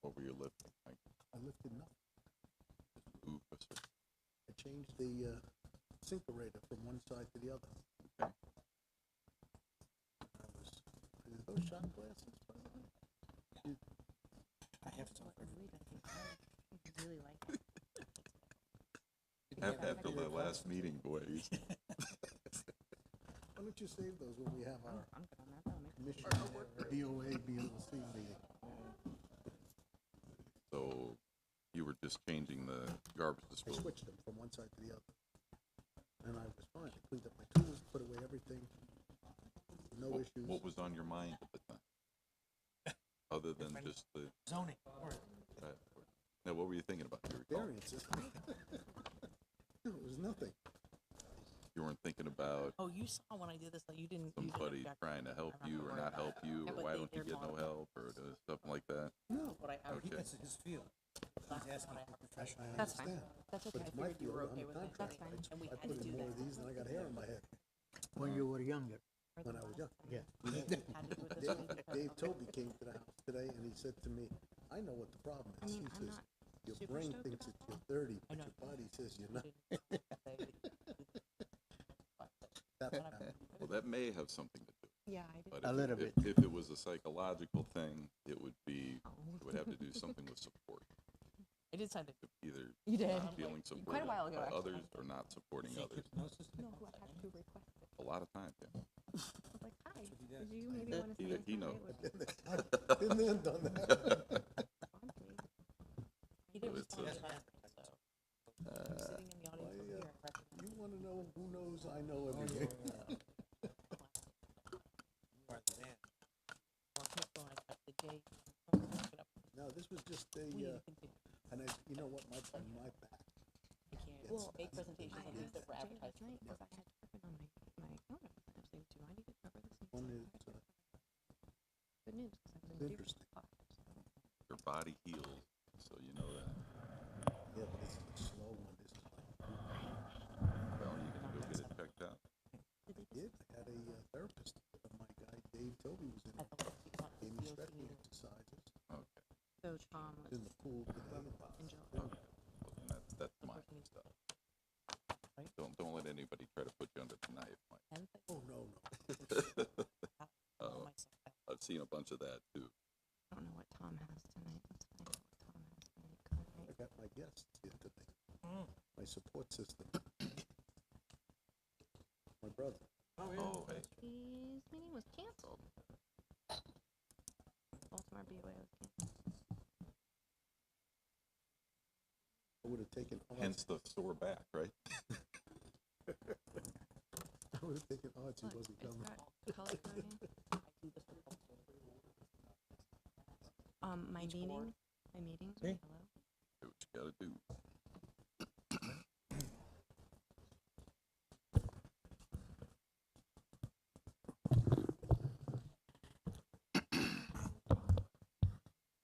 What were you lifting? Like, I lifted nothing. move a certain- I changed the syncerator from one side to the other. Okay. I was, are those shot glasses, by the way? I have some. I really like it. After the last meeting, boys. Why don't you save those when we have our I'm good on that. That'll make commission, BOA, BLC meeting? So you were just changing the garbage I disposal. switched them from one side to the other. And I was fine. I cleaned up my tools, put away everything. No issues. What was on your mind at the time? Other than just the, Zoning. now what were you thinking about? Do you recall? Variances. No, it was nothing. You weren't thinking about Oh, you saw when I did this, like, you didn't somebody object. trying to help I'm you not or worried not about help it. you, Yeah, or but why they- don't you they're get no talking- help, or something like that? No, What I He did. gets his field. He's asking for professional. I That's fine. understand. That's But okay. I it's my figured you were field. okay I'm with a it. That's contractor. fine. And we I had put to in do more that. of these and I got hair on my head. When you were younger. When I was young. Yeah. We had to do it this week because- Dave Toby came to the house today and he said to me, I know what the problem is. mean, He I'm says, not your super brain stoked thinks about that you're 30, I but know. your body says you're not. But- That, Well, that may have something to do. Yeah, I did. But A if little it- bit. If it was a psychological thing, it would be, it would have to do something with support. I did sign it. Either You did. not feeling supported Quite a while ago, by actually. others or not supporting others. No, who I had to request it. A lot of times, yeah. I was like, hi, did you maybe want to He- spend he some knows. day with me? been there and done that. He didn't It's, respond to that, so. I'm sitting in the audience over here. and recommend- You want to know who knows I know everything. Well, keep going. I got the J. Don't look it up. No, this was just We need a, to continue. and I, you know what, my back. I can't Well, make presentations I on these used that were it advertised. Because I had Griffin on my account. I was saying, do I need to cover this? And One he's is, like, good news, because I was in interesting. Your body heals, so you know that. Yeah, but it's a slow one. This is like, Well, you can go get it checked out. I did. I had a therapist. My guy Dave Toby was in At it. the last people on Gave me the stretching meeting. exercises. Okay. So Tom was In the pool today. in jail. Okay. Well, then that's my stuff. Don't let anybody try to put you under the knife, Mike. And I Oh, no, no. call Oh. myself. I've seen a bunch of that too. I don't know what Tom has tonight. Let's find out what Tom has tonight. Go I ahead. got my guests here today. My support system. My brother. Oh, hey. His meeting was canceled. Baltimore BOA was canceled. I would have taken odds. Hence the sore back, right? I would have taken odds he Look, wasn't it's coming. got color coding. I do this with My Each meeting, board. my meetings were Hey. hello. Do what you gotta do.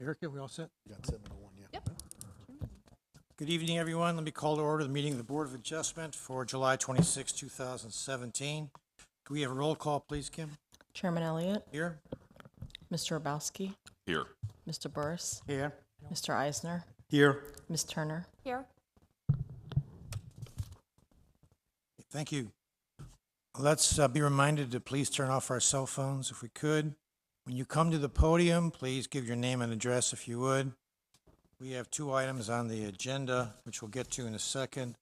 Erica, we all set? You got 701, yeah. Yep. Good evening, everyone. Let me call to order the meeting of the Board of Adjustment for July 26, 2017. Can we have a roll call, please, Kim? Chairman Elliott, Here? Mr. Obowski, Here. Mr. Burris, Here. Mr. Eisner, Here. Ms. Turner. Here. Thank you. Let's be reminded to please turn off our cell phones if we could. When you come to the podium, please give your name and address if you would. We have two items on the agenda, which we'll get to in a second.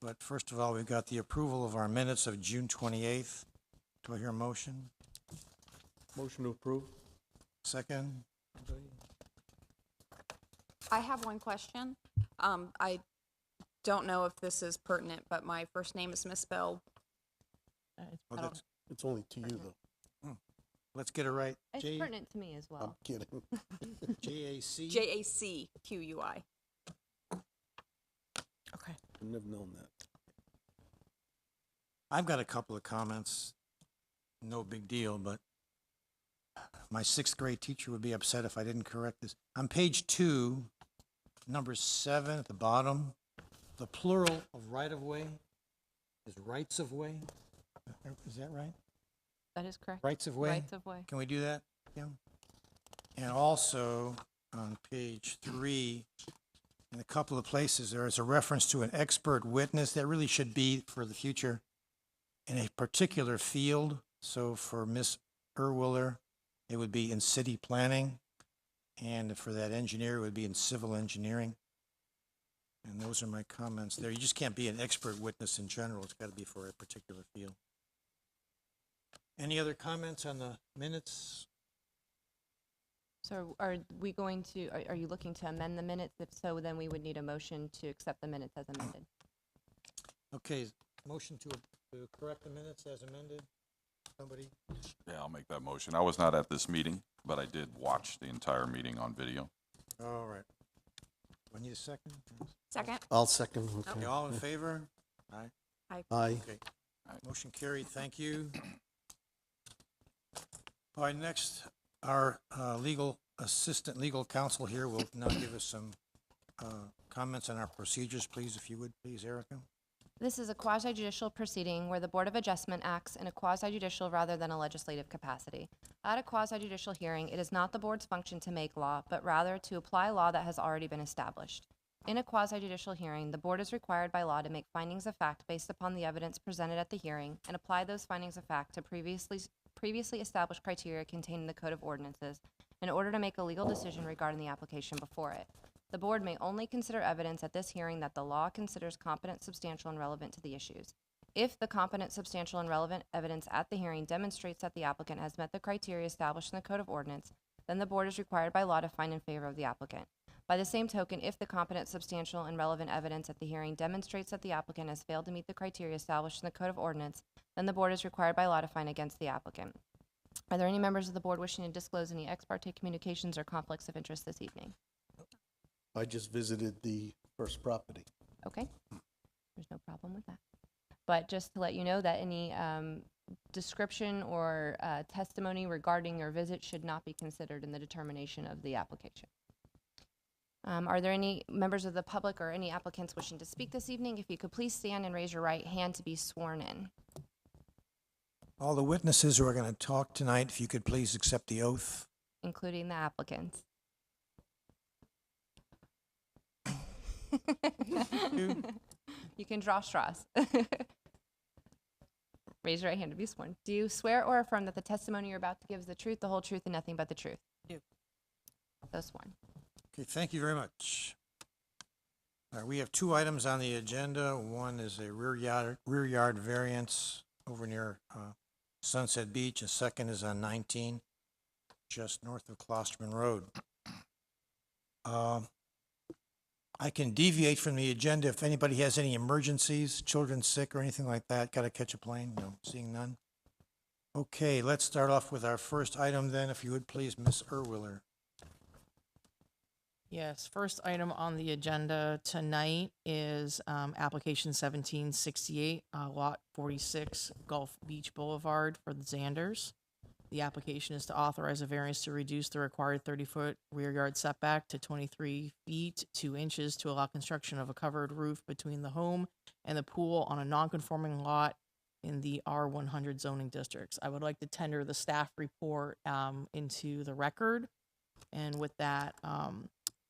But first of all, we've got the approval of our minutes of June 28th. Do I hear a motion? Motion to approve. Second? I have one question. I don't know if this is pertinent, but my first name is misspelled. Well, I don't- It's only to you, though. let's get it right. It's pertinent to me as I'm well. kidding. J-A-C? JACQUI. Okay. I've never known that. I've got a couple of comments. No big deal, but my sixth grade teacher would be upset if I didn't correct this. On page 2, number 7 at the bottom, the plural of right-of-way is rights-of-way. Is that right? That is correct. Rights-of-way? Rights of way. Can we do that, Kim? And also, on page 3, in a couple of places, there is a reference to an expert witness that really should be for the future in a particular field. So for Ms. Erwiller, it would be in city planning, and for that engineer, it would be in civil engineering. And those are my comments there. You just can't be an expert witness in general. It's got to be for a particular field. Any other comments on the minutes? So are we going to, are you looking to amend the minutes? If so, then we would need a motion to accept the minutes as amended. Okay, motion to correct the minutes as amended. Somebody? Yeah, I'll make that motion. I was not at this meeting, but I did watch the entire meeting on video. All right. I need a second. Second? I'll second. Okay, Okay. all in favor? Aye. Aye. Okay. Motion carried. Thank you. All right, next, our legal assistant, legal counsel here will now give us some comments on our procedures, please, if you would, please, Erica. This is a quasi-judicial proceeding where the Board of Adjustment acts in a quasi-judicial rather than a legislative capacity. At a quasi-judicial hearing, it is not the board's function to make law, but rather to apply law that has already been established. In a quasi-judicial hearing, the board is required by law to make findings of fact based upon the evidence presented at the hearing and apply those findings of fact to previously established criteria contained in the Code of Ordinances in order to make a legal decision regarding the application before it. The board may only consider evidence at this hearing that the law considers competent, substantial, and relevant to the issues. If the competent, substantial, and relevant evidence at the hearing demonstrates that the applicant has met the criteria established in the Code of Ordinance, then the board is required by law to find in favor of the applicant. By the same token, if the competent, substantial, and relevant evidence at the hearing demonstrates that the applicant has failed to meet the criteria established in the Code of Ordinance, then the board is required by law to find against the applicant. Are there any members of the board wishing to disclose any ex parte communications or conflicts of interest this evening? I just visited the first property. Okay, there's no problem with that. But just to let you know that any description or testimony regarding your visit should not be considered in the determination of the application. Are there any members of the public or any applicants wishing to speak this evening? If you could please stand and raise your right hand to be sworn in. All the witnesses who are going to talk tonight, if you could please accept the oath. Including the applicants. You can draw straws. Raise your right hand to be sworn. Do you swear or affirm that the testimony you're about to give is the truth, the whole truth, and nothing but the truth? Do. So sworn. Okay, thank you very much. All right, we have 2 items on the agenda. One is a rear yard variance over near Sunset Beach, and second is on 19, just north of Klosterman Road. I can deviate from the agenda if anybody has any emergencies, children sick or anything like that, gotta catch a plane, no, seeing none. Okay, let's start off with our first item then, if you would please, Ms. Erwiller. Yes, first item on the agenda tonight is application 1768, lot 46, Gulf Beach Boulevard for the Zanders. The application is to authorize a variance to reduce the required 30-foot rear yard setback to 23 feet 2 inches to allow construction of a covered roof between the home and the pool on a non-conforming lot in the R100 zoning districts. I would like to tender the staff report into the record. And with that,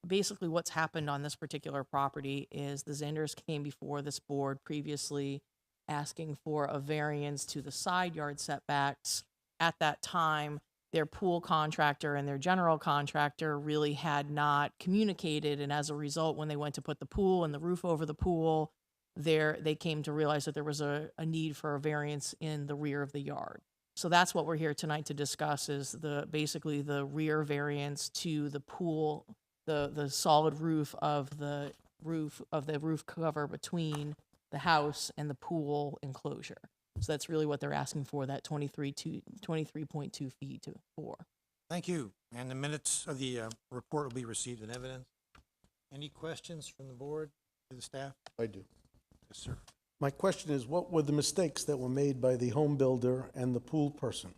basically what's happened on this particular property is the Zanders came before this board previously asking for a variance to the side yard setbacks. At that time, their pool contractor and their general contractor really had not communicated, and as a result, when they went to put the pool and the roof over the pool, they came to realize that there was a need for a variance in the rear of the yard. So that's what we're here tonight to discuss, is basically the rear variance to the pool, the solid roof of the roof cover between the house and the pool enclosure. So that's really what they're asking for, that 23.2 feet for. Thank you. And the minutes of the report will be received in evidence. Any questions from the board to the staff? I do. Yes, sir. My question is, what were the mistakes that were made by the home builder and the pool person?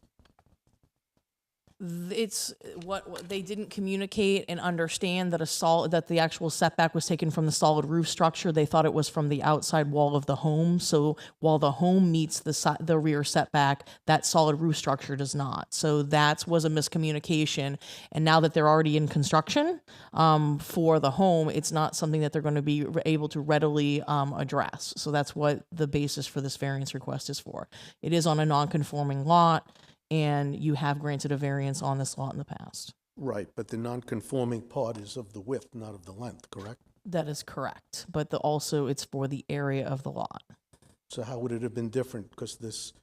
It's what they didn't communicate and understand that that the actual setback was taken from the solid roof structure. They thought it was from the outside wall of the home. So while the home meets the rear setback, that solid roof structure does not. So that was a miscommunication. And now that they're already in construction for the home, it's not something that they're going to be able to readily address. So that's what the basis for this variance request is for. It is on a non-conforming lot, and you have granted a variance on this lot in the past. Right, but the non-conforming part is of the width, not of the length, correct? That is correct, but also it's for the area of the lot. So how would it have been different? Because this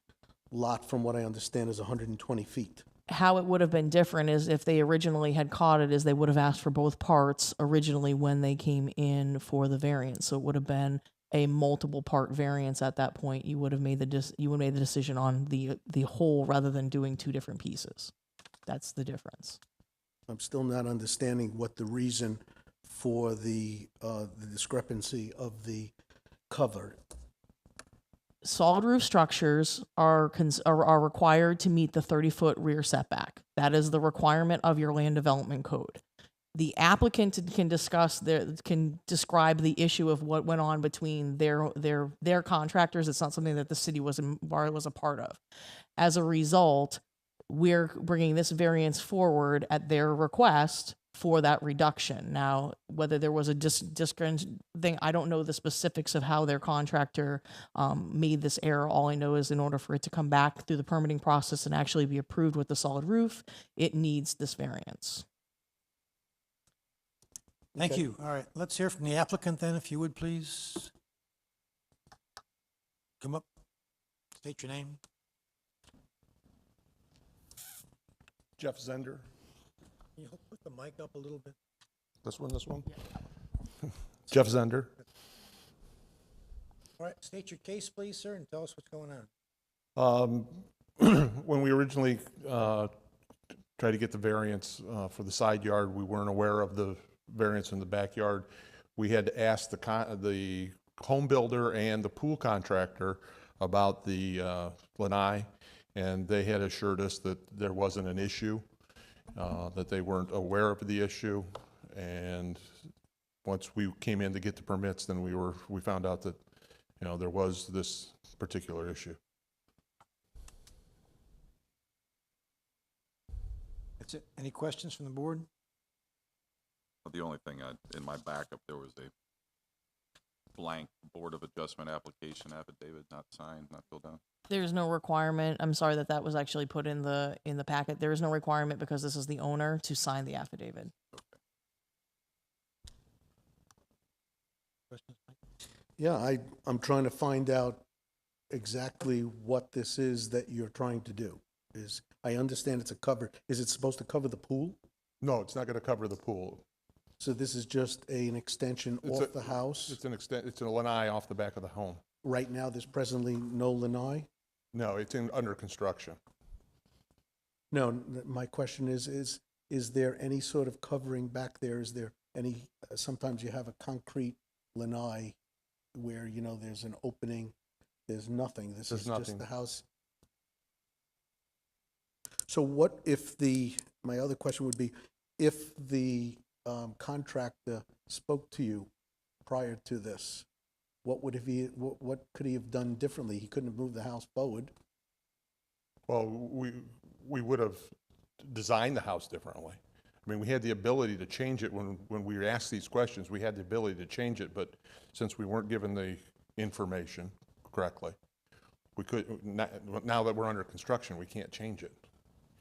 lot, from what I understand, is 120 feet. How it would have been different is if they originally had caught it, is they would have asked for both parts originally when they came in for the variance. So it would have been a multiple part variance at that point. You would have made the decision on the whole rather than doing two different pieces. That's the difference. I'm still not understanding what the reason for the discrepancy of the cover. Solid roof structures are required to meet the 30-foot rear setback. That is the requirement of your land development code. The applicant can describe the issue of what went on between their contractors. It's not something that the city was a part of. As a result, we're bringing this variance forward at their request for that reduction. Now, whether there was a discrete thing, I don't know the specifics of how their contractor made this error. All I know is in order for it to come back through the permitting process and actually be approved with the solid roof, it needs this variance. Thank Okay. you. All right, let's hear from the applicant then, if you would, please. Come up, state your name. Jeff Zender. Can you put the mic up a little bit? This one? Jeff Zender. All right, state your case, please, sir, and tell us what's going on. When we originally tried to get the variance for the side yard, we weren't aware of the variance in the backyard. We had to ask the home builder and the pool contractor about the lanai, and they had assured us that there wasn't an issue, that they weren't aware of the issue. And once we came in to get the permits, then we found out that, there was this particular issue. That's it. Any questions from the board? The only thing in my backup, there was a blank Board of Adjustment application affidavit not signed, not filled out. There's no requirement. I'm sorry that was actually put in the packet. There is no requirement because this is the owner to sign the affidavit. Questions? Yeah, I'm trying to find out exactly what this is that you're trying to do. I understand it's a cover. Is it supposed to cover the pool? No, it's not going to cover the pool. So this is just an extension off the house? It's a lanai off the back of the home. Right now, there's presently no lanai? No, it's under construction. No, my question is there any sort of covering back there? Is there any, sometimes you have a concrete lanai where, there's an opening, there's nothing. This There's is nothing. just the house. So what if my other question would be, if the contractor spoke to you prior to this, what could he have done differently? He couldn't have moved the house forward. Well, we would have designed the house differently. I mean, we had the ability to change it when we were asked these questions. We had the ability to change it, but since we weren't given the information correctly, we could. Now that we're under construction, we can't change it.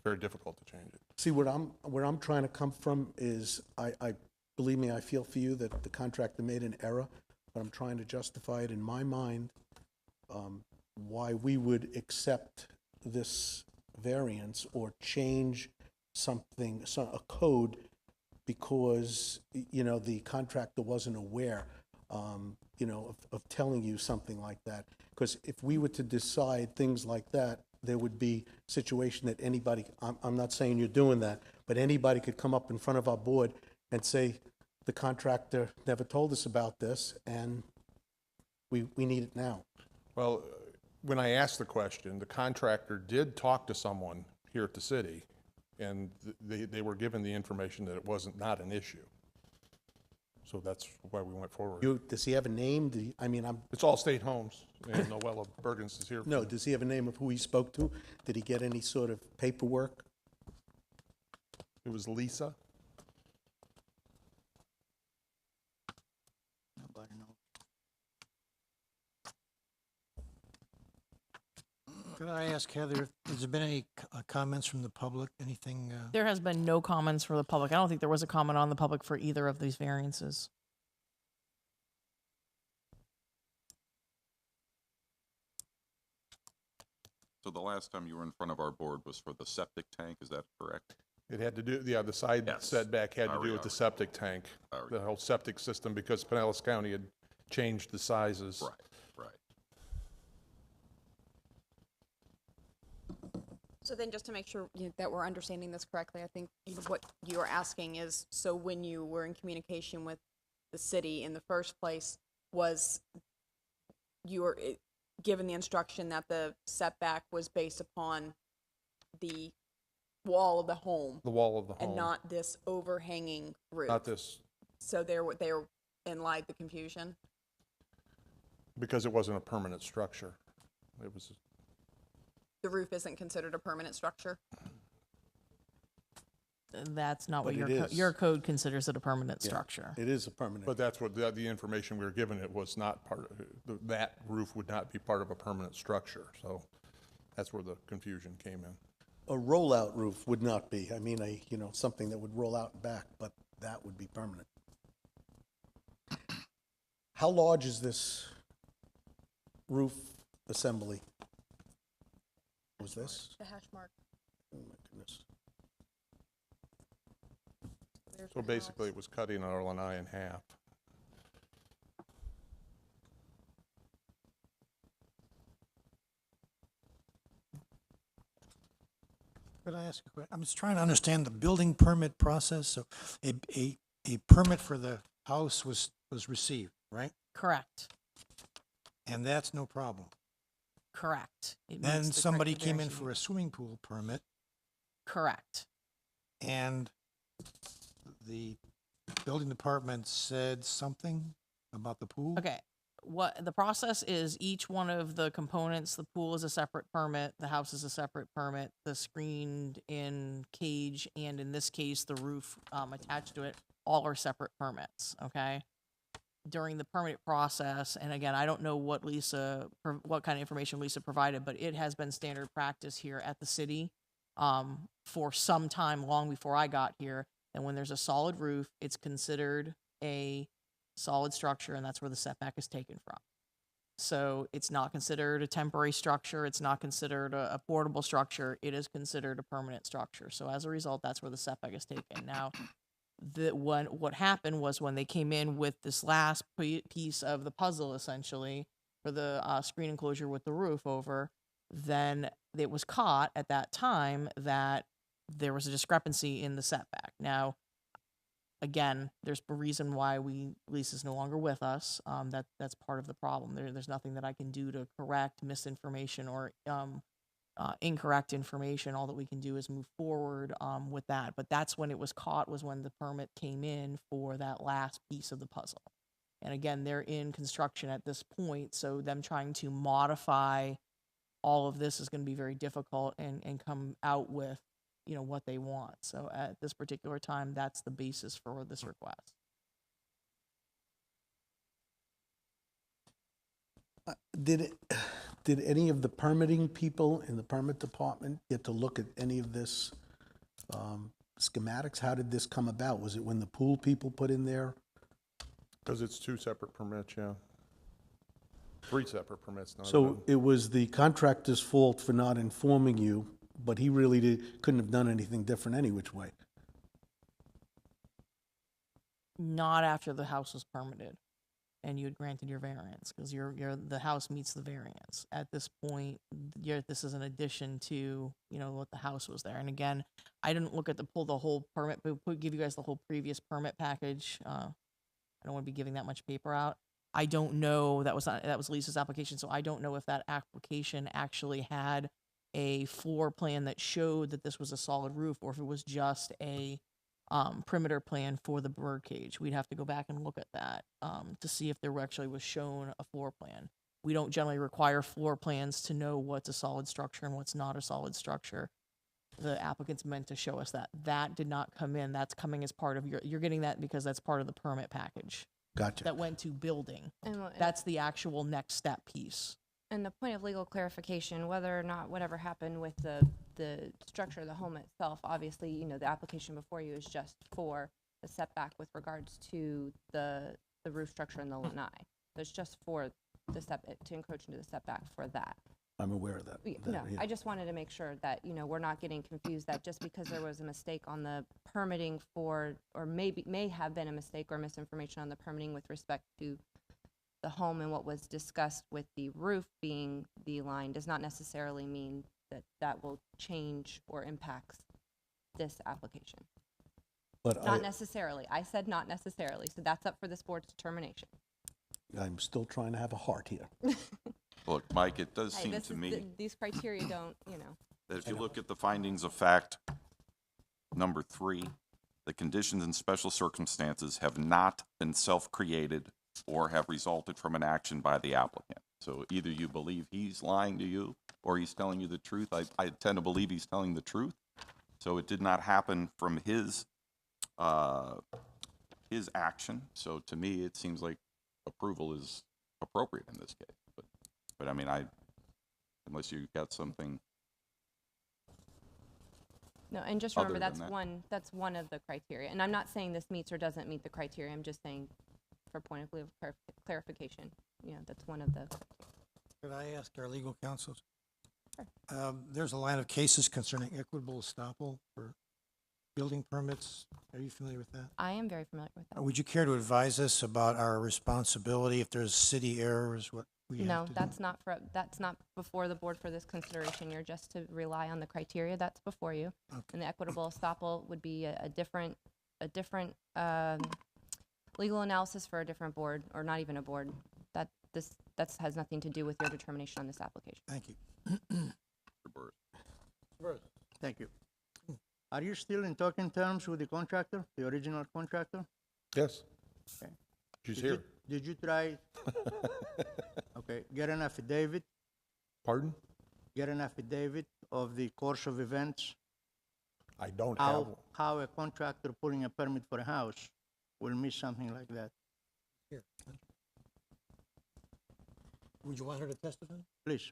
Very difficult to change it. See, where I'm trying to come from is, I believe me, I feel for you that the contractor made an error, but I'm trying to justify it in my mind, why we would accept this variance or change something, a code, because, the contractor wasn't aware, of telling you something like that. Because if we were to decide things like that, there would be a situation that anybody, I'm not saying you're doing that, but anybody could come up in front of our board and say, the contractor never told us about this, and we need it now. Well, when I asked the question, the contractor did talk to someone here at the city And they were given the information that it wasn't, not an issue. So that's why we went forward. Does he have a name? I mean, It's all state homes, and Noella Bergens is here. no, does he have a name of who he spoke to? Did he get any sort of paperwork? It was Lisa. Could I ask Heather, has there been any comments from the public, anything? There has been no comments for the public. I don't think there was a comment on the public for either of these variances. So the last time you were in front of our board was for the septic tank, is that correct? It had to do, yeah, the side Yes. setback had to Already, do with the already. septic tank, Already. the whole septic system, because Pinellas County had changed the sizes. Right, right. So then, just to make sure that we're understanding this correctly, I think what you are asking is, so when you were in communication with the city in the first place, was you were given the instruction that the setback was based upon the wall of the home The wall of the home. and not this overhanging roof? Not this, So they were in lied the confusion? because it wasn't a permanent structure. It was, The roof isn't considered a permanent structure? That's not what But your it is. your code considers it a permanent Yeah, structure. It is a permanent. but that's what, the information we were given, it was not part of, that roof would not be part of a permanent structure. So that's where the confusion came in. A rollout roof would not be. I mean, something that would roll out and back, but that would be permanent. How large is this roof assembly? Was this? The hash mark. Oh, my goodness. There's So the basically, house. it was cutting our lanai in half. Could I ask a question? I'm just trying to understand the building permit process. So a permit for the house was received, right? Correct. And that's no problem. Correct. It Then meets the somebody came in criteria. for a swimming pool permit, Correct. and the building department said something about the pool? Okay. What the process is, each one of the components, the pool is a separate permit, the house is a separate permit, the screened in cage, and in this case, the roof attached to it, all are separate permits, okay? During the permit process, and again, I don't know what what kind of information Lisa provided, but it has been standard practice here at the city for some time long before I got here. And when there's a solid roof, it's considered a solid structure, and that's where the setback is taken from. So it's not considered a temporary structure. It's not considered a portable structure. It is considered a permanent structure. So as a result, that's where the setback is taken. Now, what happened was when they came in with this last piece of the puzzle, essentially, for the screen enclosure with the roof over, then it was caught at that time that there was a discrepancy in the setback. Now, again, there's a reason why Lisa's no longer with us. That's part of the problem. There's nothing that I can do to correct misinformation or incorrect information. All that we can do is move forward with that. But that's when it was caught, was when the permit came in for that last piece of the puzzle. And again, they're in construction at this point, so them trying to modify all of this is going to be very difficult and come out with what they want. So at this particular time, that's the basis for this request. Did any of the permitting people in the permit department get to look at any of this schematics? How did this come about? Was it when the pool people put in there? Because it's two separate permits, yeah. Three separate permits now. So it was the contractor's fault for not informing you, but he really couldn't have done anything different any which way. Not after the house was permitted and you had granted your variance, because the house meets the variance. At this point, this is an addition to what the house was there. And again, I didn't look at the whole permit, but give you guys the whole previous permit package. I don't want to be giving that much paper out. I don't know, that was Lisa's application, so I don't know if that application actually had a floor plan that showed that this was a solid roof, or if it was just a perimeter plan for the birdcage. We'd have to go back and look at that to see if there actually was shown a floor plan. We don't generally require floor plans to know what's a solid structure and what's not a solid structure. The applicant's meant to show us that. That did not come in. That's coming as part of you're getting that because that's part of the permit package Gotcha. that went to building. And That's the actual next step piece. And the point of legal clarification, whether or not whatever happened with the structure of the home itself, obviously, you know, the application before you is just for the setback with regards to the roof structure and the lanai. It's just for the to encroach into the setback for that. I'm aware of that. No, yeah. I just wanted to make sure that, you know, we're not getting confused that just because there was a mistake on the permitting for, or may have been a mistake or misinformation on the permitting with respect to the home and what was discussed with the roof being the line does not necessarily mean that that will change or impacts this application. But Not necessarily. I said not necessarily, so that's up for this board's determination. I'm still trying to have a heart here. Look, Mike, it does Hey, seem this to is me these criteria don't, you know. that if you look at the findings of fact, number 3, the conditions and special circumstances have not been self-created or have resulted from an action by the applicant. So either you believe he's lying to you or he's telling you the truth. I tend to believe he's telling the truth. So it did not happen from his action. So to me, it seems like approval is appropriate in this case. But I mean, unless you got something. No, and just Other remember, than that's one of the criteria. And I'm not saying this meets or doesn't meet the criteria. I'm just saying, for point of clarification, you know, that's one of the. Could I ask our legal counsel? There's a line of cases concerning equitable estoppel for building permits. Are you familiar with that? I am very familiar with that. Would you care to advise us about our responsibility if there's city errors, what we have No, to do? that's not before the board for this consideration. You're just to rely on the criteria that's before you. Okay. And the equitable estoppel would be a different legal analysis for a different board, or not even a board. That has nothing to do with your determination on this application. Thank you. Thank you. Are you still in talking terms with the contractor, the original contractor? Yes. Okay. She's Did here. Did you try, okay, get an affidavit, Pardon? get an affidavit of the course of events? I don't have, How a contractor pulling a permit for a house will miss something like that? Here. Would you want her to testify? Please.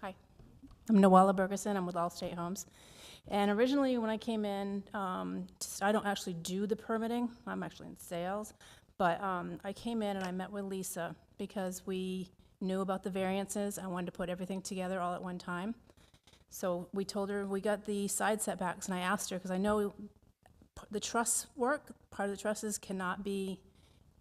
Hi, I'm Noella Bergeson. I'm with Allstate Homes. And originally, when I came in, I don't actually do the permitting. I'm actually in sales. But I came in and I met with Lisa because we knew about the variances. I wanted to put everything together all at one time. So we told her we got the side setbacks, and I asked her, because I know the truss work, part of the trusses cannot be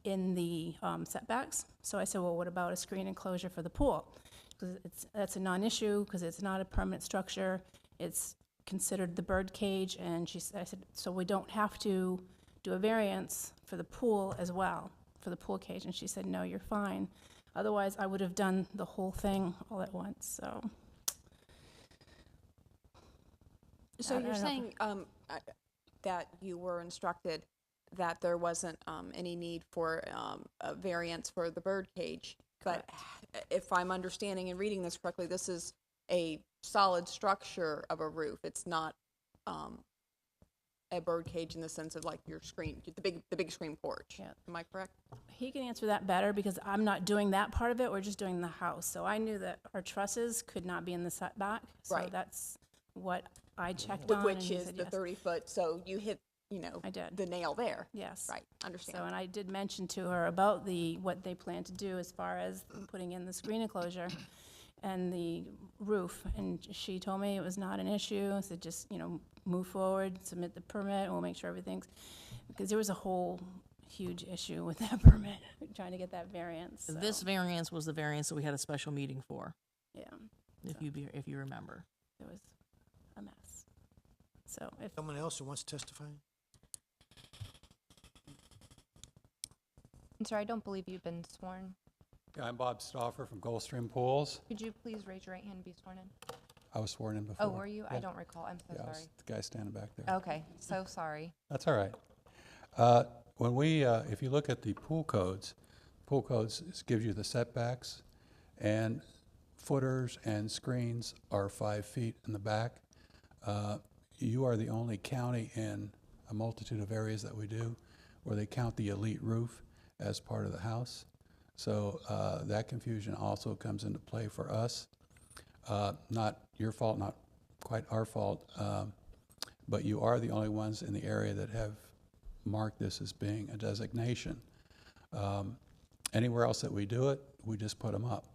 in the setbacks. So I said, well, what about a screen enclosure for the pool? Because that's a non-issue, because it's not a permanent structure. It's considered the bird cage, and I said, so we don't have to do a variance for the pool as well, for the pool cage. And she said, no, you're fine. Otherwise, I would have done the whole thing all at once, so. So I you're don't know. saying that you were instructed that there wasn't any need for a variance for the bird cage, but if I'm understanding and reading this correctly, this is a solid structure of a roof. It's not a bird cage in the sense of like your screen, the big screen porch. Yeah. Am I correct? He can answer that better because I'm not doing that part of it. We're just doing the house. So I knew that our trusses could not be in the setback. So Right. that's what I checked on. and Which he is said the yes. 30-foot, so you hit, I did. the nail there. Yes. Right, understand. So, and I did mention to her about what they plan to do as far as putting in the screen enclosure and the roof. And she told me it was not an issue. I said, just, move forward, submit the permit, and we'll make sure everything's, because there was a whole huge issue with that permit, trying to get that variance. So, This variance was the variance that we had a special meeting for, yeah, if you remember. it was a mess. So if, Someone else who wants to testify? I'm sorry, I don't believe you've been sworn. Yeah, I'm Bob Stauffer from Gulfstream Pools. Could you please raise your right hand and be sworn in? I was sworn in before. Oh, were you? I Yeah. don't recall. I'm so Yeah, I was sorry. the guy standing back there. Okay, so sorry. That's all right. When we, if you look at the pool codes gives you the setbacks, and footers and screens are 5 feet in the back. You are the only county in a multitude of areas that we do where they count the elite roof as part of the house. So that confusion also comes into play for us. Not your fault, not quite our fault, but you are the only ones in the area that have marked this as being a designation. Anywhere else that we do it, we just put them up.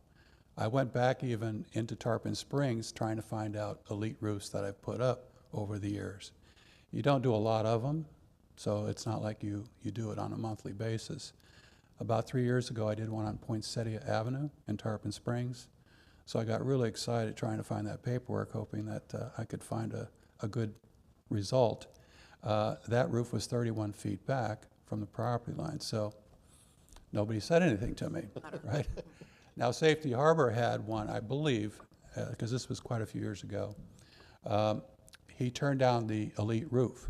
I went back even into Tarpon Springs trying to find out elite roofs that I've put up over the years. You don't do a lot of them, so it's not like you do it on a monthly basis. About 3 years ago, I did one on Poinsettia Avenue in Tarpon Springs. So I got really excited trying to find that paperwork, hoping that I could find a good result. That roof was 31 feet back from the property line, so nobody said anything to me, right? Now, Safety Harbor had one, I believe, because this was quite a few years ago. He turned down the elite roof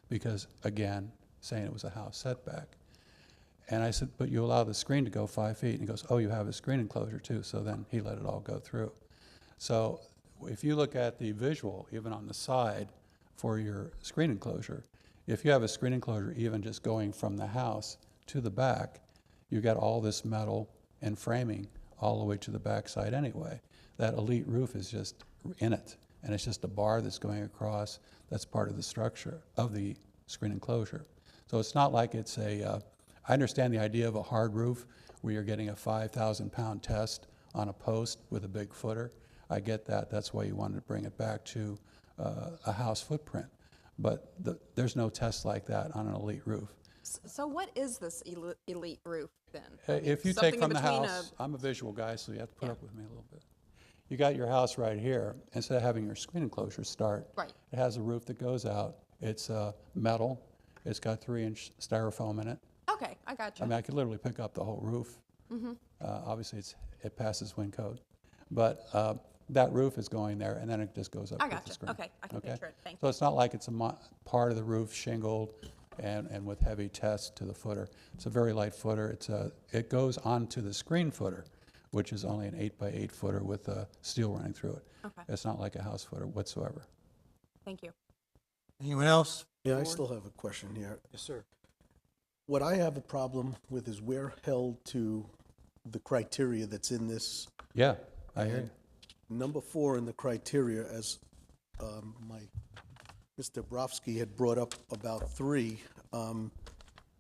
because, again, saying it was a house setback. And I said, but you allow the screen to go 5 feet. And he goes, oh, you have a screen enclosure too. So then he let it all go through. So if you look at the visual, even on the side for your screen enclosure, if you have a screen enclosure even just going from the house to the back, you got all this metal and framing all the way to the back side anyway. That elite roof is just in it. And it's just a bar that's going across that's part of the structure of the screen enclosure. So it's not like it's a, I understand the idea of a hard roof where you're getting a 5,000-pound test on a post with a big footer. I get that. That's why you wanted to bring it back to a house footprint. But there's no test like that on an elite roof. So what is this elite roof then? If you Something take in from the between house, I'm a visual guy, so you have to put up with me a little bit. You got your house right here. Instead of having your screen enclosure start, Right. it has a roof that goes out. It's metal. It's got 3-inch styrofoam in it. Okay, I got you. I mean, I could literally pick up the whole roof. Obviously, it passes wind code. But that roof is going there, and then it just goes up I with got the you. screen. Okay, I can picture it. Thank So it's not like it's a part of the roof shingled and with heavy tests to the footer. It's a very light footer. It goes onto the screen footer, which is only an 8x8 footer with steel running through it. Okay. It's not like a house footer whatsoever. Thank you. Anyone else? Yeah, I still have a question here. Yes, sir. What I have a problem with is we're held to the criteria that's in this. Yeah, I hear you. Number 4 in the criteria, as Mr. Brofsky had brought up about 3,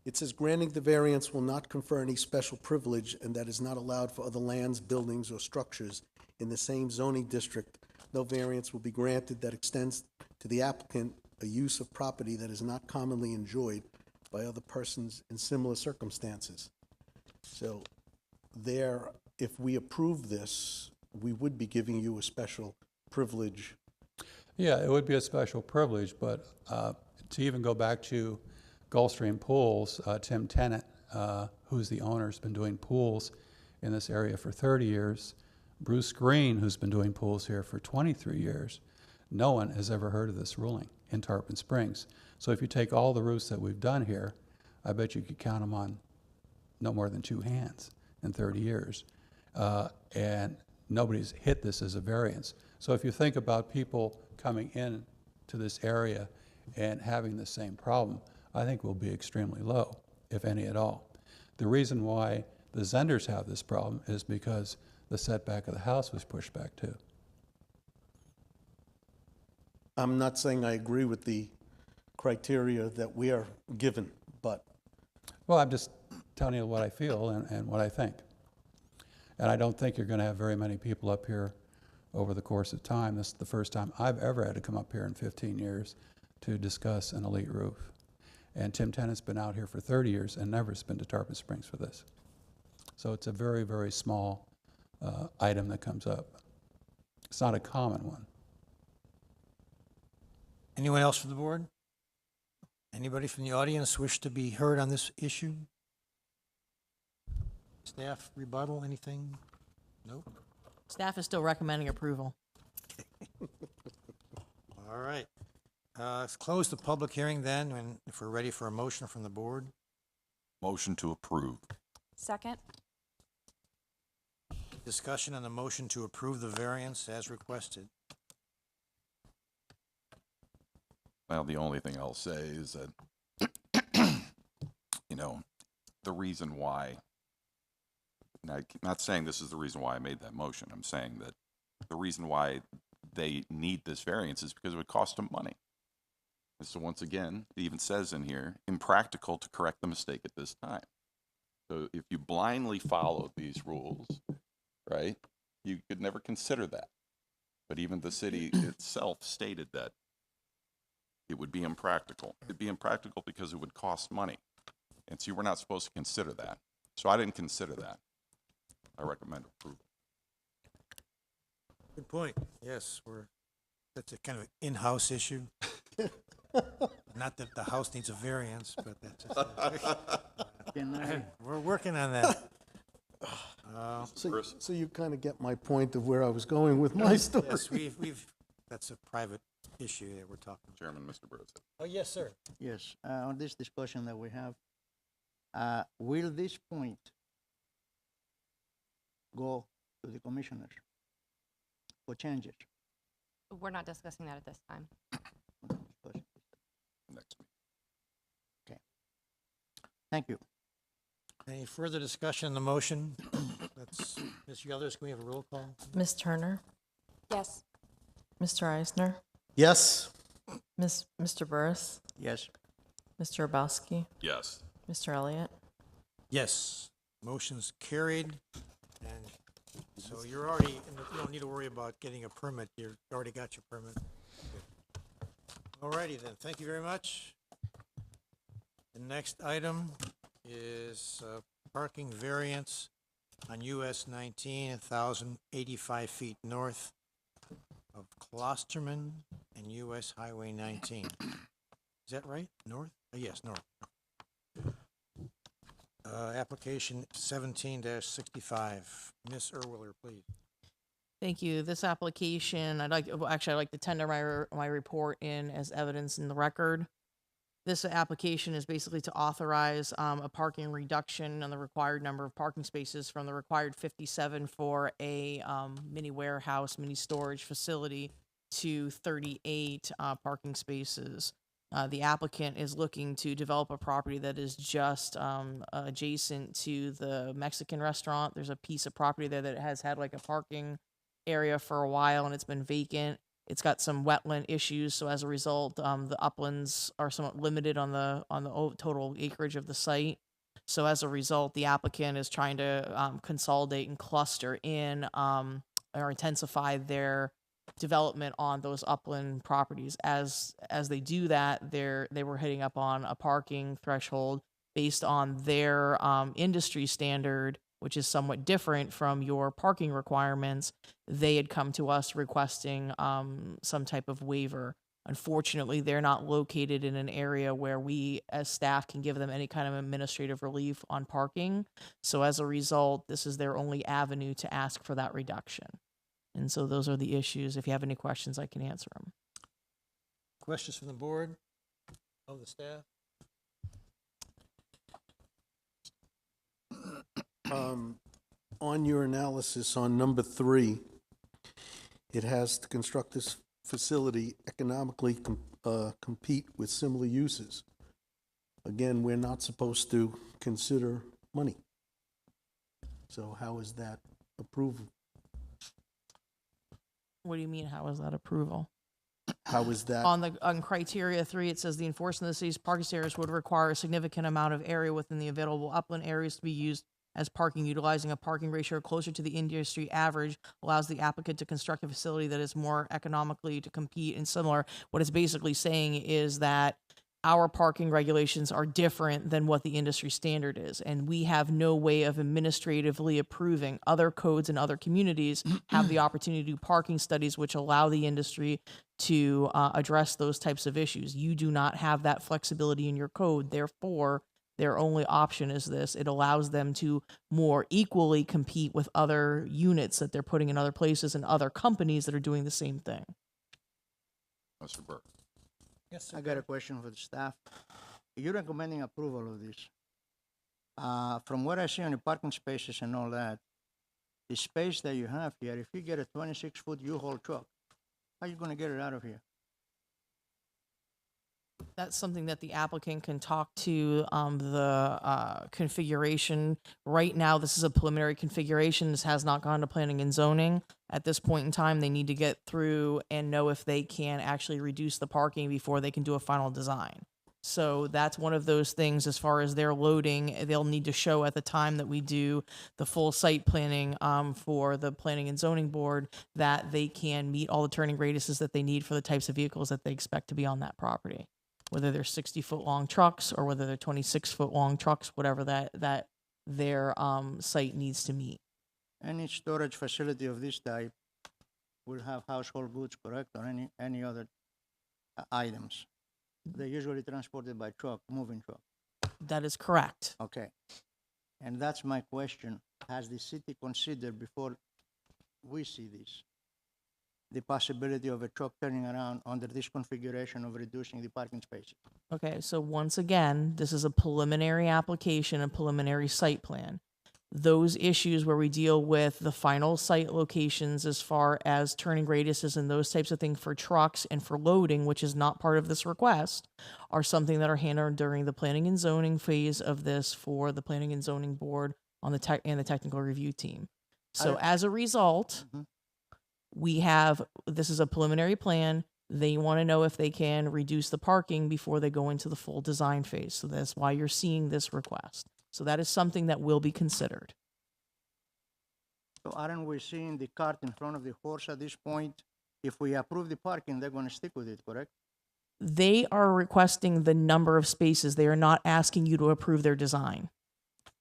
it says granting the variance will not confer any special privilege and that is not allowed for other lands, buildings, or structures in the same zoning district. No variance will be granted that extends to the applicant a use of property that is not commonly enjoyed by other persons in similar circumstances. So there, if we approve this, we would be giving you a special privilege. Yeah, it would be a special privilege, but to even go back to Gulfstream Pools, Tim Tennant, who's the owner, has been doing pools in this area for 30 years. Bruce Green, who's been doing pools here for 23 years. No one has ever heard of this ruling in Tarpon Springs. So if you take all the roofs that we've done here, I bet you could count them on no more than 2 hands in 30 years. And nobody's hit this as a variance. So if you think about people coming in to this area and having the same problem, I think will be extremely low, if any at all. The reason why the Zenders have this problem is because the setback of the house was pushed back too. I'm not saying I agree with the criteria that we are given, but Well, I'm just telling you what I feel and what I think. And I don't think you're going to have very many people up here over the course of time. This is the first time I've ever had to come up here in 15 years to discuss an elite roof. And Tim Tennant's been out here for 30 years and never has been to Tarpon Springs for this. So it's a very, very small item that comes up. It's not a common one. Anyone else from the board? Anybody from the audience wish to be heard on this issue? Staff rebuttal, anything? Nope. Staff is still recommending approval. All right. Let's close the public hearing then, and if we're ready for a motion from the board. Motion to approve. Second? Discussion on the motion to approve the variance as requested. Well, the only thing I'll say is that, the reason why, and I'm not saying this is the reason why I made that motion. I'm saying that the reason why they need this variance is because it would cost them money. And so once again, it even says in here, impractical to correct the mistake at this time. So if you blindly followed these rules, right, you could never consider that. But even the city itself stated that it would be impractical. It'd be impractical because it would cost money. And so you were not supposed to consider that. So I didn't consider that. I recommend approval. Good point. Yes, that's a kind of in-house issue. Not that the house needs a variance, but that's just, we're working on that. So you kind of get my point of where I was going with my story. Yes, that's a private issue that we're talking about. Chairman, Mr. Burris. Oh, yes, sir. Yes, on this discussion that we have, will this point go to the commissioners for changes? We're not discussing that at this time. Next week. Okay. Thank you. Any further discussion on the motion? Ms. Yothers, can we have a roll call? Ms. Turner, Yes. Mr. Eisner, Yes, Mr. Burris, Yes. Mr. Urbowski, Yes. Mr. Elliott. Yes. Motion's carried, and so you don't need to worry about getting a permit. You already got your permit. All righty then, thank you very much. The next item is parking variance on US 19, 1,085 feet north of Klosterman and US Highway 19. Is that right? North? Yes, north. Application 17-65. Ms. Erwiller, please. Thank you. This application, I'd like to tender my report in as evidence in the record. This application is basically to authorize a parking reduction on the required number of parking spaces from the required 57 for a mini warehouse, mini storage facility to 38 parking spaces. The applicant is looking to develop a property that is just adjacent to the Mexican restaurant. There's a piece of property there that has had like a parking area for a while and it's been vacant. It's got some wetland issues, so as a result, the uplands are somewhat limited on the total acreage of the site. So as a result, the applicant is trying to consolidate and cluster in or intensify their development on those upland properties. As they do that, they were hitting up on a parking threshold based on their industry standard, which is somewhat different from your parking requirements. They had come to us requesting some type of waiver. Unfortunately, they're not located in an area where we as staff can give them any kind of administrative relief on parking. So as a result, this is their only avenue to ask for that reduction. And so those are the issues. If you have any questions, I can answer them. Questions from the board? Of the staff? on your analysis on number 3, it has to construct this facility economically compete with similar uses. Again, we're not supposed to consider money. So how is that approval? What do you mean, how is that approval? How is that? On criteria 3, it says the enforcement of the city's parking standards would require a significant amount of area within the available upland areas to be used as parking. Utilizing a parking ratio closer to the industry average allows the applicant to construct a facility that is more economically to compete and similar. What it's basically saying is that our parking regulations are different than what the industry standard is, and we have no way of administratively approving. Other codes in other communities have the opportunity to do parking studies which allow the industry to address those types of issues. You do not have that flexibility in your code, therefore their only option is this. It allows them to more equally compete with other units that they're putting in other places and other companies that are doing the same thing. Mr. Burke. Yes, I got a question for the staff. You're recommending approval of this. From what I see on the parking spaces and all that, the space that you have here, if you get a 26-foot U-Haul truck, how are you gonna get it out of here? That's something that the applicant can talk to the configuration. Right now, this is a preliminary configuration. This has not gone to planning and zoning. At this point in time, they need to get through and know if they can actually reduce the parking before they can do a final design. So that's one of those things as far as their loading, they'll need to show at the time that we do the full site planning for the planning and zoning board that they can meet all the turning radiuses that they need for the types of vehicles that they expect to be on that property. Whether they're 60-foot long trucks or whether they're 26-foot long trucks, whatever that their site needs to meet. Any storage facility of this type will have household goods, correct, or any other items? They're usually transported by truck, moving truck. That is correct. Okay. And that's my question. Has the city considered, before we see this, the possibility of a truck turning around under this configuration of reducing the parking spaces? Okay, so once again, this is a preliminary application, a preliminary site plan. Those issues where we deal with the final site locations as far as turning radiuses and those types of things for trucks and for loading, which is not part of this request, are something that are handled during the planning and zoning phase of this for the planning and zoning board on the the technical review team. So as a result, this is a preliminary plan. They want to know if they can reduce the parking before they go into the full design phase. So that's why you're seeing this request. So that is something that will be considered. So aren't we seeing the cart in front of the horse at this point? If we approve the parking, they're gonna stick with it, correct? They are requesting the number of spaces. They are not asking you to approve their design.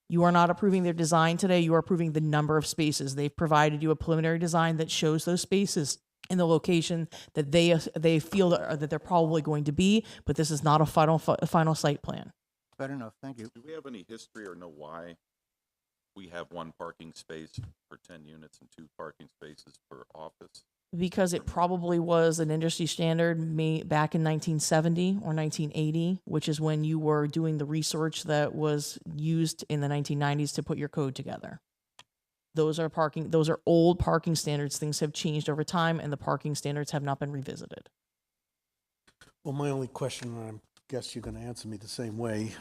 You are not approving their design today. You are approving the number of spaces. They've provided you a preliminary design that shows those spaces in the location that they feel that they're probably going to be, but this is not a final site plan. Fair enough, thank you. Do we have any history or know why we have one parking space for 10 units and 2 parking spaces per office? Because it probably was an industry standard back in 1970 or 1980, which is when you were doing the research that was used in the 1990s to put your code together. Those are old parking standards. Things have changed over time, and the parking standards have not been revisited. Well, my only question, and I guess you're going to answer me the same way,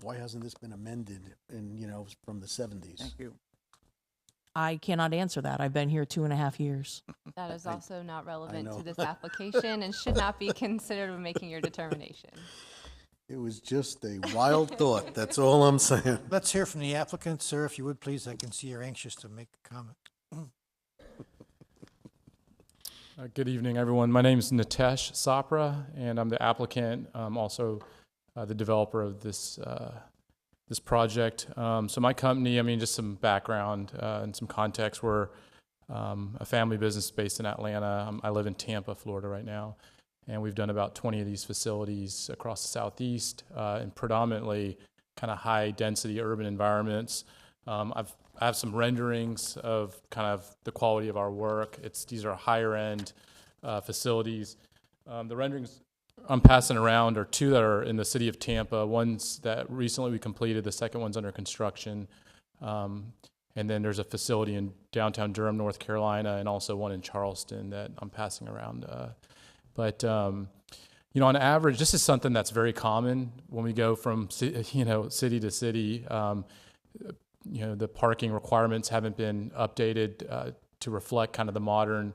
why hasn't this been amended from the 70s? Thank you. I cannot answer that. I've been here 2.5 years. That is also not relevant to this application and should not be considered when making your determination. It was just a wild thought, that's all I'm saying. Let's hear from the applicant, sir, if you would, please. I can see you're anxious to make a comment. Good evening, everyone. My name is Nitesh Sapra, and I'm the applicant, also the developer of this this project. So my company, just some background and some context. We're a family business based in Atlanta. I live in Tampa, Florida right now, and we've done about 20 of these facilities across the Southeast in predominantly kind of high-density urban environments. I have some renderings of kind of the quality of our work. These are higher-end facilities. The renderings I'm passing around are 2 that are in the city of Tampa. One's that recently we completed. The second one's under construction. And then there's a facility in downtown Durham, North Carolina, and also one in Charleston that I'm passing around. But on average, this is something that's very common when we go from city to city. The parking requirements haven't been updated to reflect kind of the modern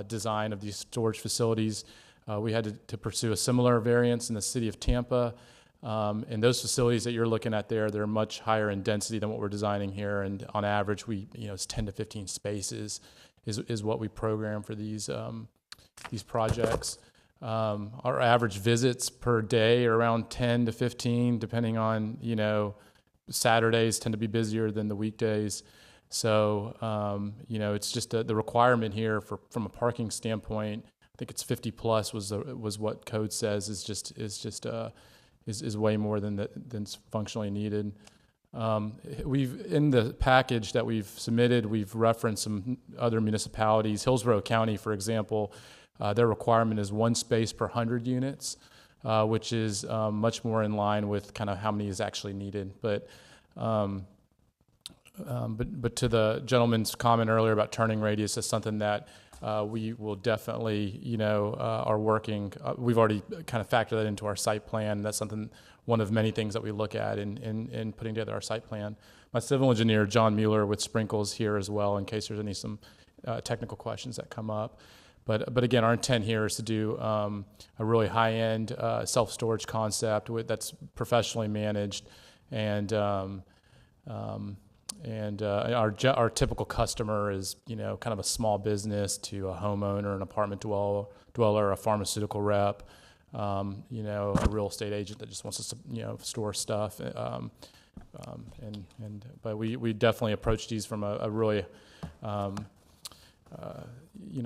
design of these storage facilities. We had to pursue a similar variance in the city of Tampa. And those facilities that you're looking at there, they're much higher in density than what we're designing here. And on average, it's 10 to 15 spaces is what we program for these projects. Our average visits per day are around 10 to 15, depending on, Saturdays tend to be busier than the weekdays. So, it's just the requirement here from a parking standpoint. I think it's 50 plus was what code says is way more than's functionally needed. We've in the package that we've submitted, we've referenced some other municipalities. Hillsborough County, for example, their requirement is 1 space per 100 units, which is much more in line with kind of how many is actually needed. But to the gentleman's comment earlier about turning radius, is something that we will definitely, are working. We've already kind of factored that into our site plan. That's one of many things that we look at in putting together our site plan. My civil engineer, John Mueller with Sprinkles, here as well, in case there's some technical questions that come up. But again, our intent here is to do a really high-end self-storage concept that's professionally managed, and our typical customer is, kind of a small business to a homeowner, an apartment dweller, a pharmaceutical rep, a real estate agent that just wants to, store stuff. But we definitely approach these from a really,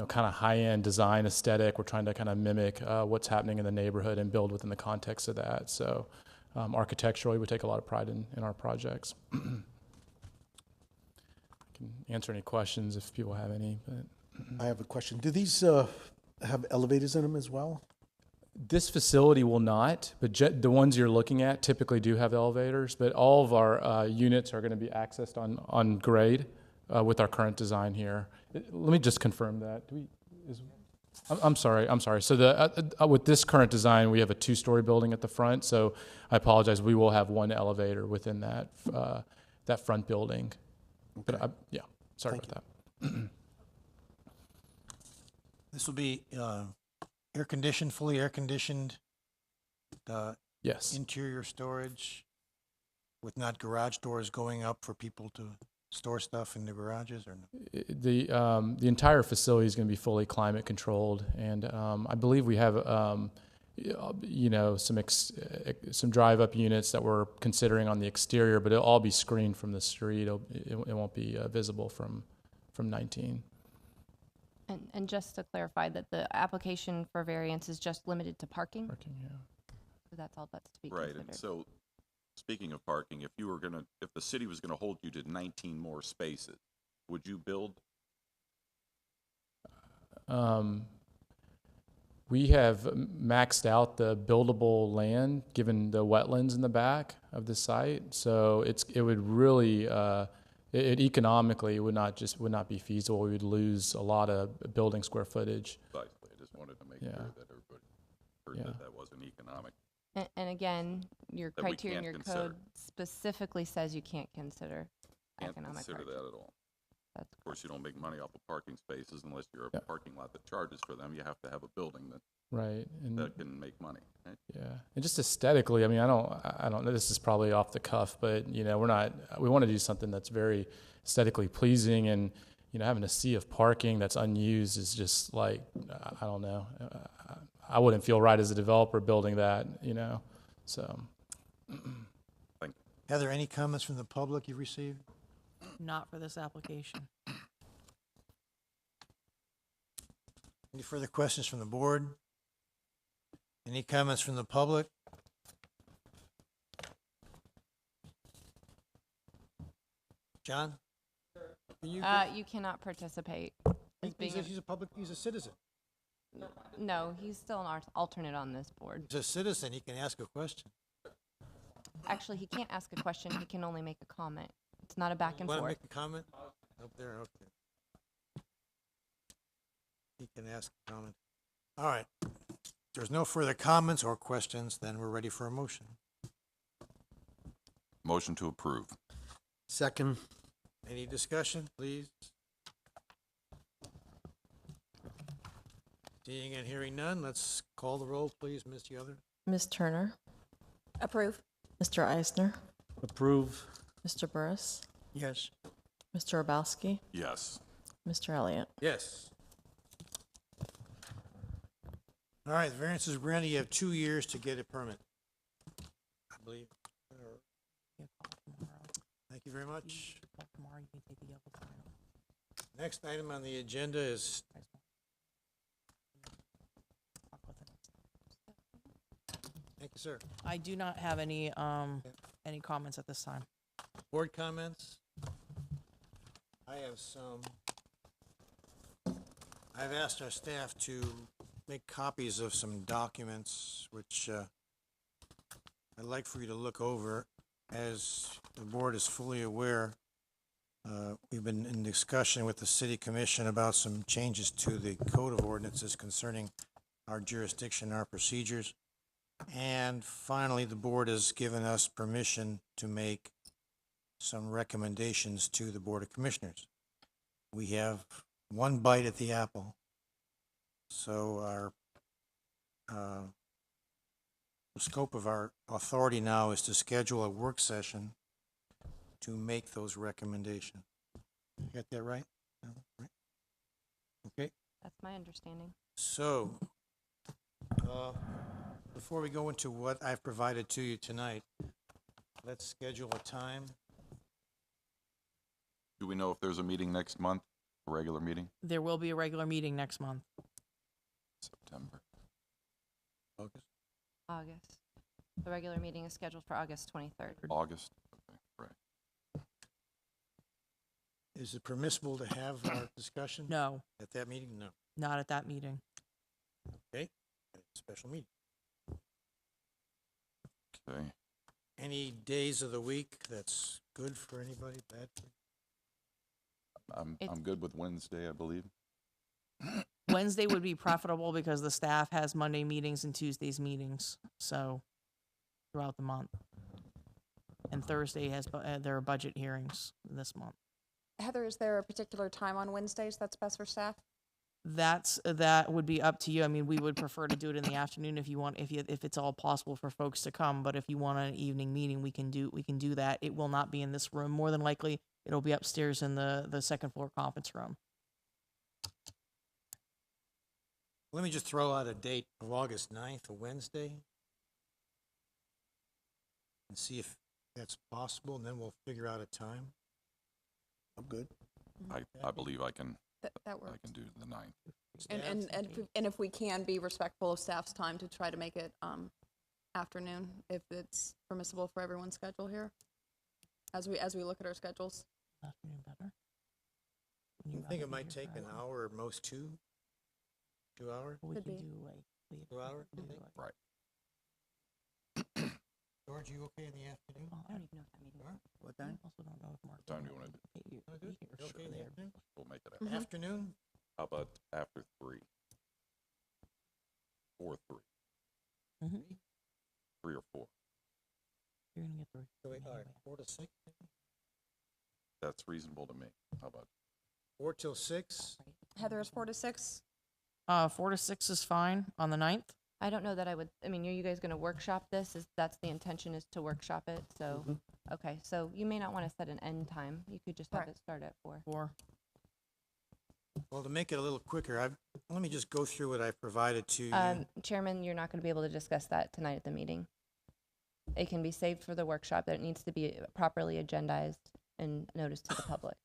kind of high-end design aesthetic. We're trying to kind of mimic what's happening in the neighborhood and build within the context of that. So architecturally, we take a lot of pride in our projects. Can answer any questions if people have any. But I have a question. Do these have elevators in them as well? this facility will not, but the ones you're looking at typically do have elevators. But all of our units are going to be accessed on grade with our current design here. Let me just confirm that. I'm sorry. So with this current design, we have a 2-story building at the front. So I apologize. We will have one elevator within that that front building. Okay. But sorry about that. This will be air-conditioned, fully air-conditioned, Yes. interior storage with not garage doors going up for people to store stuff in the garages, or no? The entire facility is going to be fully climate controlled, and I believe we have some drive up units that we're considering on the exterior, but it'll all be screened from the street. It won't be visible from 19. And just to clarify that the application for variance is just limited to parking? Parking, yeah. So that's all that's to be Right, considered. and so, speaking of parking, if the city was gonna hold you to 19 more spaces, would you build? We have maxed out the buildable land, given the wetlands in the back of the site. So it would really, economically, it would not be feasible. We would lose a lot of building square footage. Precisely, I just wanted to make Yeah. sure that everybody heard Yeah. that wasn't economic. And again, your That we criteria in your can't consider. code specifically says you can't consider Can't economic consider hardship. that at all. That's Of course, you don't make money off of parking spaces unless you're a Yeah. parking lot that charges for them. You have to have a building Right. And that can make money, right? yeah. And just aesthetically, I mean, I don't know, this is probably off the cuff, but we want to do something that's very aesthetically pleasing, and having a sea of parking that's unused is just like, I don't know. I wouldn't feel right as a developer building that, so. Heather, any comments from the public you received? Not for this application. Any further questions from the board? Any comments from the public? John? Can you You cannot participate. As being he's a citizen. no, he's still an alternate on this board. He's a citizen, he can ask a question. Actually, he can't ask a question. He can only make a comment. It's not a back and Want to forth. make a comment? Up there, okay. He can ask a comment. All right. If there's no further comments or questions, then we're ready for a motion. Motion to approve. Second. Any discussion, please? Seeing and hearing none, let's call the roll, please, Ms. Yoder. Ms. Turner, Approve. Mr. Eisner, Approve. Mr. Burris, Yes. Mr. Obowski, Yes. Mr. Elliott. Yes. All right, the variance is granted. You have 2 years to get a permit, I believe. Thank you very much. Tomorrow you can take the yellow sign off. Next item on the agenda is, thank you, sir. I do not have any comments at this time. Board comments? I have some. I've asked our staff to make copies of some documents, which I'd like for you to look over. As the board is fully aware, we've been in discussion with the city commission about some changes to the code of ordinances concerning our jurisdiction, our procedures. And finally, the board has given us permission to make some recommendations to the Board of Commissioners. We have one bite at the apple. So our the scope of our authority now is to schedule a work session to make those recommendations. You got that right? No? Right? Okay. That's my understanding. So, before we go into what I've provided to you tonight, let's schedule a time. Do we know if there's a meeting next month, a regular meeting? There will be a regular meeting next month. September. August? August. The regular meeting is scheduled for August 23rd. August? Okay, right. Is it permissible to have our discussion No, at that meeting? No. not at that meeting. Okay. Special meeting. Okay. Any days of the week that's good for anybody, bad? I'm good with Wednesday, I believe. Wednesday would be preferable because the staff has Monday meetings and Tuesdays meetings, so throughout the month. And Thursday has their budget hearings this month. Heather, is there a particular time on Wednesdays that's best for staff? That would be up to you. I mean, we would prefer to do it in the afternoon if you want, if it's all possible for folks to come. But if you want an evening meeting, we can do that. It will not be in this room. More than likely, it'll be upstairs in the second floor conference room. Let me just throw out a date of August 9th, a Wednesday, and see if that's possible, and then we'll figure out a time. I'm good. I believe I can That works. do the 9th. And if we can be respectful of staff's time to try to make it afternoon, if it's permissible for everyone's schedule here, as we look at our schedules. Afternoon better. I think it might take an hour, or most 2 hours. We Could can be. do like 2 hours, we you can do think? like- Right. George, you okay in the afternoon? Oh, I don't even know if that meeting is. What I time? also don't know if Mark. What time do you want to do? Okay, Wanna do it? here, You okay in the there. afternoon? We'll make it Mhm. Afternoon? How about after 3? Or 3? Mhm. 3 or 4? You're gonna get through. So wait, all right, anyway. 4 to 6? That's reasonable to me. How about 4 till 6? Heather, is 4 to 6? 4 to 6 is fine on the 9th. I don't know that I would, I mean, are you guys going to workshop this? That's the intention, is to workshop it, so, okay, so you may not want to set an end time. You could just have Right. it start at 4. 4. Well, to make it a little quicker, let me just go through what I've provided to you. Chairman, you're not going to be able to discuss that tonight at the meeting. It can be saved for the workshop, but it needs to be properly agendized and noticed to the public.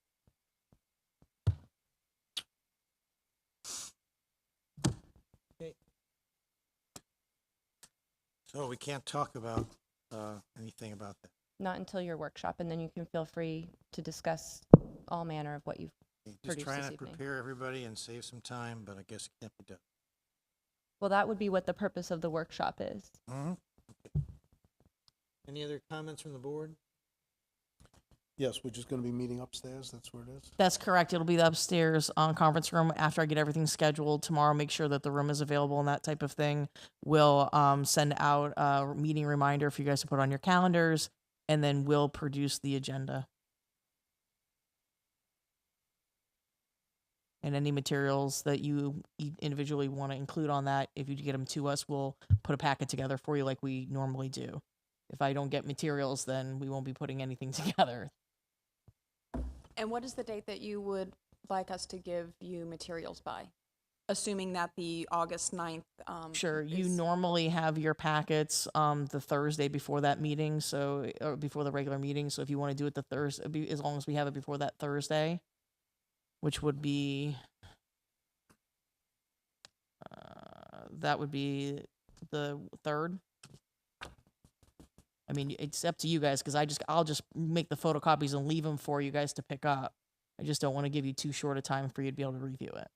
So we can't talk about anything about that. Not until your workshop, and then you can feel free to discuss all manner of what you've Just Produce trying this to evening. prepare everybody and save some time, but I guess it can't be done. Well, that would be what the purpose of the workshop is. Any other comments from the board? Yes, we're just going to be meeting upstairs. That's where it is. That's correct. It'll be the upstairs conference room after I get everything scheduled tomorrow. Make sure that the room is available and that type of thing. We'll send out a meeting reminder for you guys to put on your calendars, and then we'll produce the agenda. And any materials that you individually want to include on that, if you get them to us, we'll put a packet together for you like we normally do. If I don't get materials, then we won't be putting anything together. And what is the date that you would like us to give you materials by? assuming that the August 9th. Sure, you is- normally have your packets the Thursday before that meeting, so or before the regular meeting. So if you want to do it the Thursday, as long as we have it before that Thursday, which would be that would be the 3rd. I mean, it's up to you guys because I'll just make the photocopies and leave them for you guys to pick up. I just don't want to give you too short a time for you to be able to review it.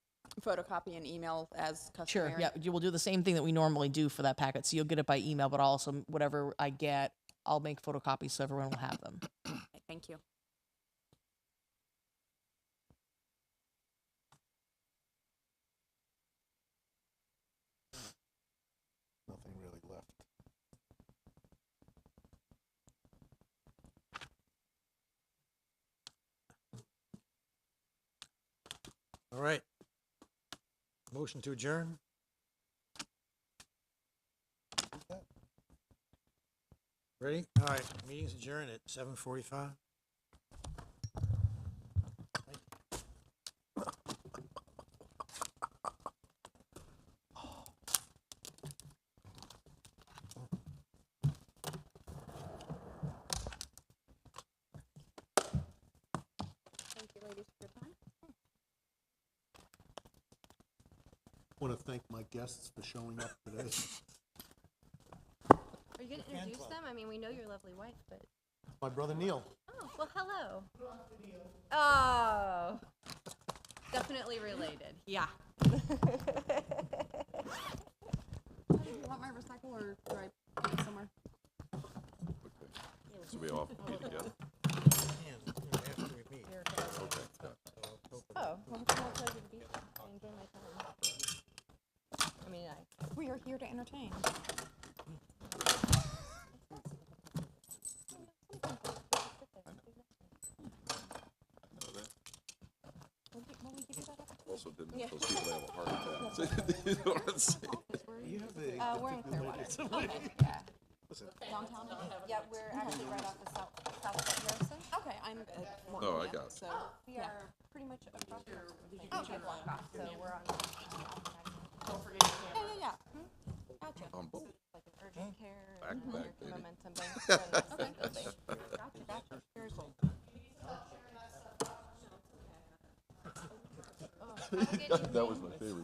Photocopy and email as Sure. customary. Yeah, you will do the same thing that we normally do for that packet. So you'll get it by email, but also whatever I get, I'll make photocopies so everyone will have them. Okay, thank you. Nothing really left. All right. Motion to adjourn? Ready? All right, meeting's adjourned at 7:45. Thank you, ladies, for your time. Want to thank my guests for showing up today. Are you going to introduce them? I mean, we know your lovely wife, but. My brother Neil. Oh, well, hello. Oh, definitely related. Yeah. Do you want my recycle or do I put it somewhere? So we all be together. Oh, well, it's my pleasure to be here. I enjoy my time. I mean, We are here to entertain. Also, didn't those people have a heart attack? You know what I'm saying? we're in Clearwater. Okay, yeah. Downtown? Yeah, we're actually right off the south of Harrison. Okay, I'm at No, I Morgan, got it. so. We are pretty much across the okay, block off, so we're on. Yeah, yeah, yeah. Gotcha. On both. Like an urgent care. Back to back, baby. Momentum bank. We're in the same building. Gotcha, gotcha. Very cool. Oh, have a good evening. That was my favorite